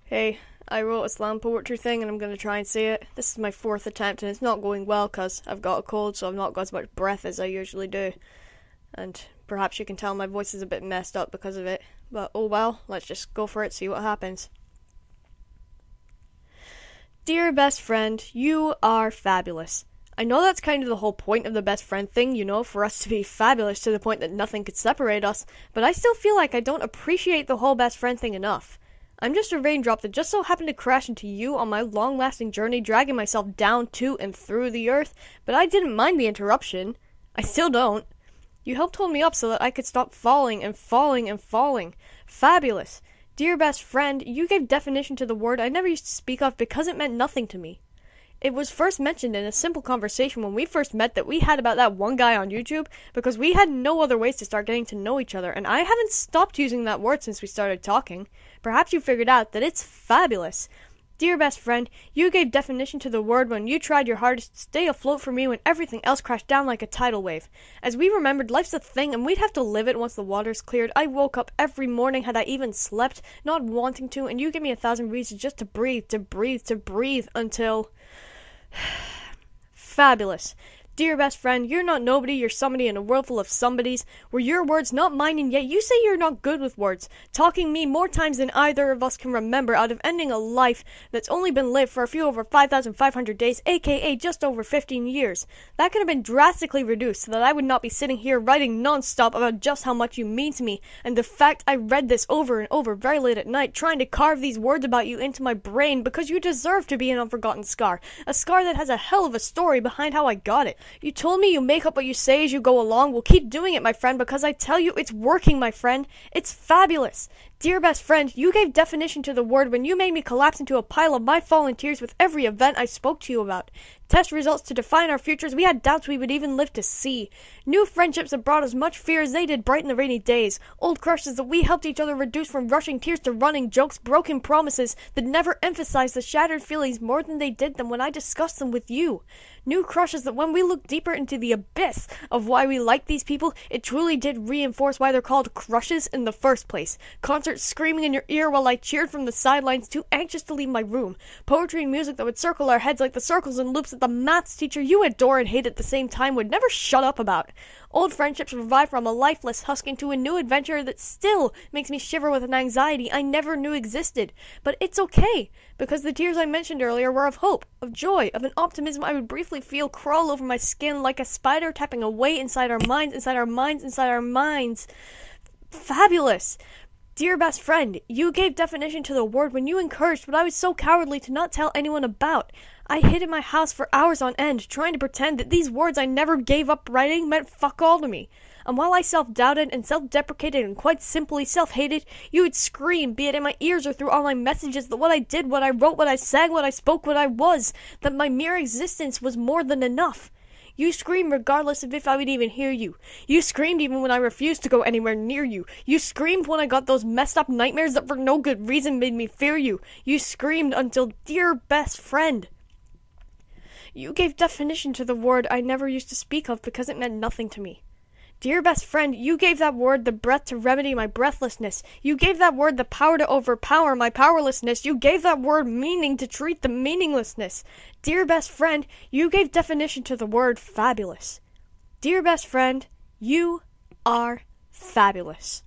Hey, I wrote a slam poetry thing and I'm going to try and say it. This is my 4th attempt and it's not going well because I've got a cold, so I've not got as much breath as I usually do. And perhaps you can tell my voice is a bit messed up because of it. But oh well, let's just go for it, see what happens. Dear best friend, you are fabulous. I know that's kind of the whole point of the best friend thing, for us to be fabulous to the point that nothing could separate us, but I still feel like I don't appreciate the whole best friend thing enough. I'm just a raindrop that just so happened to crash into you on my long-lasting journey, dragging myself down to and through the earth, but I didn't mind the interruption. I still don't. You helped hold me up so that I could stop falling and falling and falling. Fabulous. Dear best friend, you gave definition to the word I never used to speak of because it meant nothing to me. It was first mentioned in a simple conversation when we first met that we had about that one guy on YouTube because we had no other ways to start getting to know each other, and I haven't stopped using that word since we started talking. Perhaps you figured out that it's fabulous. Dear best friend, you gave definition to the word when you tried your hardest to stay afloat for me when everything else crashed down like a tidal wave. As we remembered, life's a thing and we'd have to live it once the water's cleared. I woke up every morning, had I even slept, not wanting to, and you gave me 1,000 reasons just to breathe until... Fabulous. Dear best friend, you're not nobody, you're somebody in a world full of somebodies. Were your words not mine, and yet you say you're not good with words, talking me more times than either of us can remember out of ending a life that's only been lived for a few over 5,500 days, aka just over 15 years. That could have been drastically reduced so that I would not be sitting here writing non-stop about just how much you mean to me, and the fact I read this over and over very late at night, trying to carve these words about you into my brain because you deserve to be an unforgotten scar. A scar that has a hell of a story behind how I got it. You told me you make up what you say as you go along. Well, keep doing it, my friend, because I tell you, it's working, my friend. It's fabulous. Dear best friend, you gave definition to the word when you made me collapse into a pile of my fallen tears with every event I spoke to you about. Test results to define our futures we had doubts we would even live to see. New friendships that brought us much fear as they did brighten the rainy days. Old crushes that we helped each other reduce from rushing tears to running jokes, broken promises that never emphasized the shattered feelings more than they did them when I discussed them with you. New crushes that when we look deeper into the abyss of why we like these people, it truly did reinforce why they're called crushes in the first place. Concerts screaming in your ear while I cheered from the sidelines, too anxious to leave my room. Poetry and music that would circle our heads like the circles and loops that the maths teacher you adore and hate at the same time would never shut up about. Old friendships revive from a lifeless husk into a new adventure that still makes me shiver with an anxiety I never knew existed. But it's okay, because the tears I mentioned earlier were of hope, of joy, of an optimism I would briefly feel crawl over my skin like a spider tapping away inside our minds, inside our minds, inside our minds. Fabulous! Dear best friend, you gave definition to the word when you encouraged what I was so cowardly to not tell anyone about. I hid in my house for hours on end, trying to pretend that these words I never gave up writing meant fuck all to me. And while I self-doubted and self-deprecated and quite simply self-hated, you would scream, be it in my ears or through all my messages, that what I did, what I wrote, what I sang, what I spoke, what I was, that my mere existence was more than enough. You screamed regardless of if I would even hear you. You screamed even when I refused to go anywhere near you. You screamed when I got those messed up nightmares that for no good reason made me fear you. You screamed until, dear best friend, you gave definition to the word I never used to speak of because it meant nothing to me. Dear best friend, you gave that word the breath to remedy my breathlessness. You gave that word the power to overpower my powerlessness. You gave that word meaning to treat the meaninglessness. Dear best friend, you gave definition to the word fabulous. Dear best friend, you are fabulous.